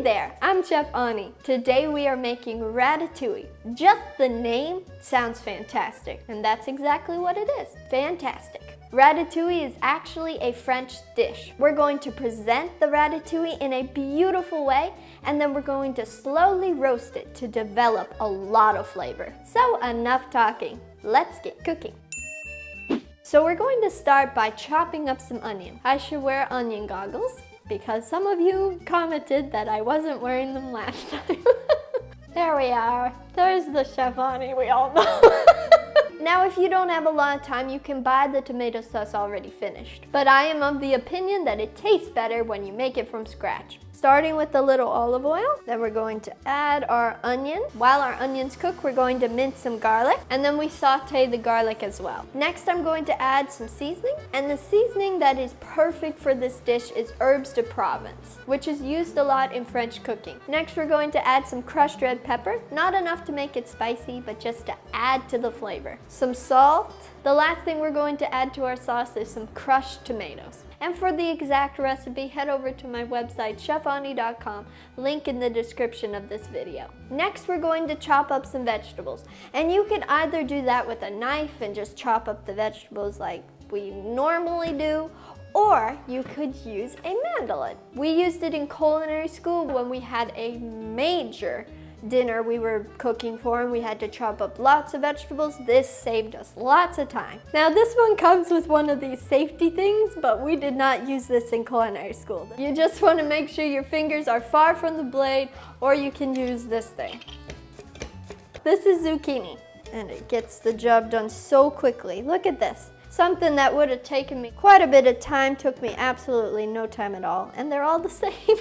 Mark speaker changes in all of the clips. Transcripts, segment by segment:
Speaker 1: there, I'm Chef Ani. Today we are making ratatouille. Just the name sounds fantastic, and that's exactly what it is, fantastic. Ratatouille is actually a French dish. We're going to present the ratatouille in a beautiful way, and then we're going to slowly roast it to develop a lot of flavor. So enough talking, let's get cooking. So we're going to start by chopping up some onion. I should wear onion goggles because some of you commented that I wasn't wearing them last time. There we are. There's the Chef Ani we all know. Now, if you don't have a lot of time, you can buy the tomato sauce already finished. But I am of the opinion that it tastes better when you make it from scratch. Starting with a little olive oil, then we're going to add our onion. While our onions cook, we're going to mince some garlic, and then we saute the garlic as well. Next, I'm going to add some seasoning, and the seasoning that is perfect for this dish is herbes de Provence, which is used a lot in French cooking. Next, we're going to add some crushed red pepper, not enough to make it spicy, but just to add to the flavor. Some salt. The last thing we're going to add to our sauce is some crushed tomatoes. And for the exact recipe, head over to my website, chefani.com, link in the description of this video. Next, we're going to chop up some vegetables. And you can either do that with a knife and just chop up the vegetables like we normally do, or you could use a mandolin. We used it in culinary school when we had a major dinner we were cooking for and we had to chop up lots of vegetables. This saved us lots of time. Now this one comes with one of these safety things, but we did not use this in culinary school. You just want to make sure your fingers are far from the blade, or you can use this thing. This is zucchini, and it gets the job done so quickly. Look at this. Something that would have taken me quite a bit of time took me absolutely no time at all, and they're all the same.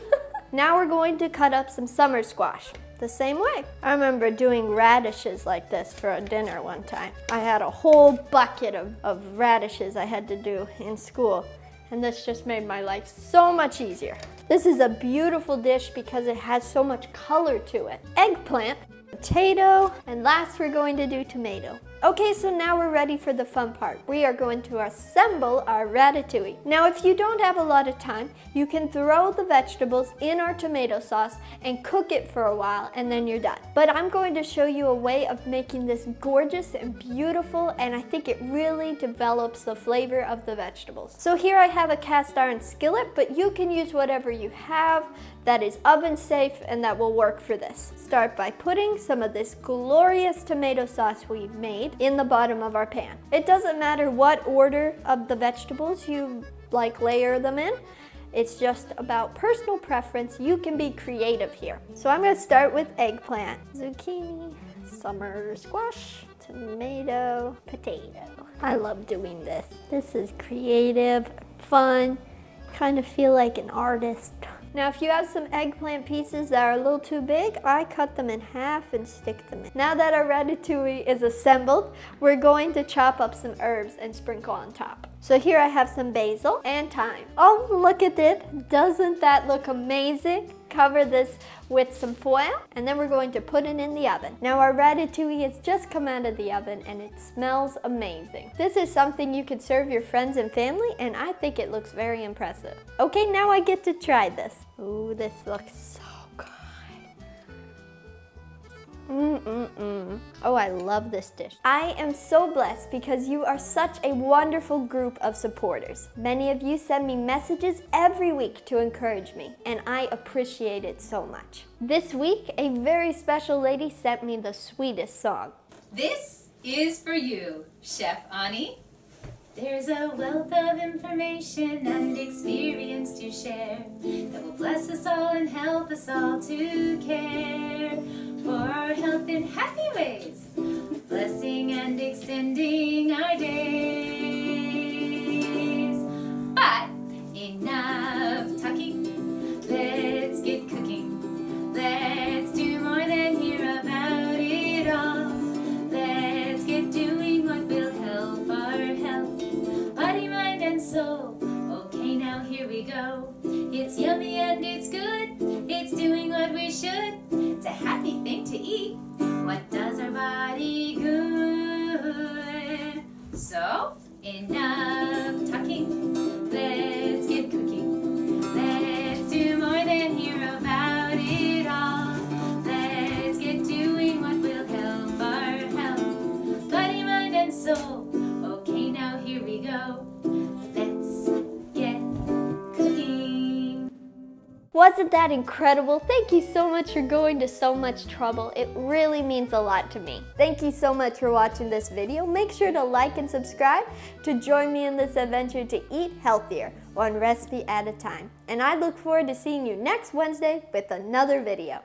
Speaker 1: Now we're going to cut up some summer squash. The same way. I remember doing radishes like this for a dinner one time. I had a whole bucket of radishes I had to do in school, and this just made my life so much easier. This is a beautiful dish because it has so much color to it. Eggplant, potato, and last we're going to do tomato. Okay, so now we're ready for the fun part. We are going to assemble our ratatouille. Now, if you don't have a lot of time, you can throw the vegetables in our tomato sauce and cook it for a while, and then you're done. But I'm going to show you a way of making this gorgeous and beautiful, and I think it really develops the flavor of the vegetables. So here I have a cast iron skillet, but you can use whatever you have that is oven safe and that will work for this. Start by putting some of this glorious tomato sauce we've made in the bottom of our pan. It doesn't matter what order of the vegetables you layer them in. It's just about personal preference. You can be creative here. So I'm going to start with eggplant, zucchini, summer squash, tomato, potato. I love doing this. This is creative, fun, kind of feel like an artist. Now, if you have some eggplant pieces that are a little too big, I cut them in half and stick them in. Now that our ratatouille is assembled, we're going to chop up some herbs and sprinkle on top. So here I have some basil and thyme. Oh, look at it. Doesn't that look amazing? Cover this with some foil, and then we're going to put it in the oven. Now our ratatouille has just come out of the oven and it smells amazing. This is something you could serve your friends and family, and I think it looks very impressive. Okay, now I get to try this. Ooh, this looks so good. Oh, I love this dish. I am so blessed because you are such a wonderful group of supporters. Many of you send me messages every week to encourage me, and I appreciate it so much. This week, a very special lady sent me the sweetest song.
Speaker 2: This is for you, Chef Ani. There's a wealth of information and experience to share that will bless us all and help us all to care for our health in happy ways, blessing and extending our days. But enough talking, let's get cooking. Let's do more than hear about it all. Let's get doing what will help our health, body, mind, and soul. Okay, now here we go. It's yummy and it's good. It's doing what we should. It's a happy thing to eat. What does our body good? So, enough talking. Let's get cooking. Let's do more than hear about it.
Speaker 1: Wasn't that incredible? Thank you so much for going to so much trouble. It really means a lot to me. Thank you so much for watching this video. Make sure to like and subscribe to join me in this adventure to eat healthier, one recipe at a time. And I look forward to seeing you next Wednesday with another video.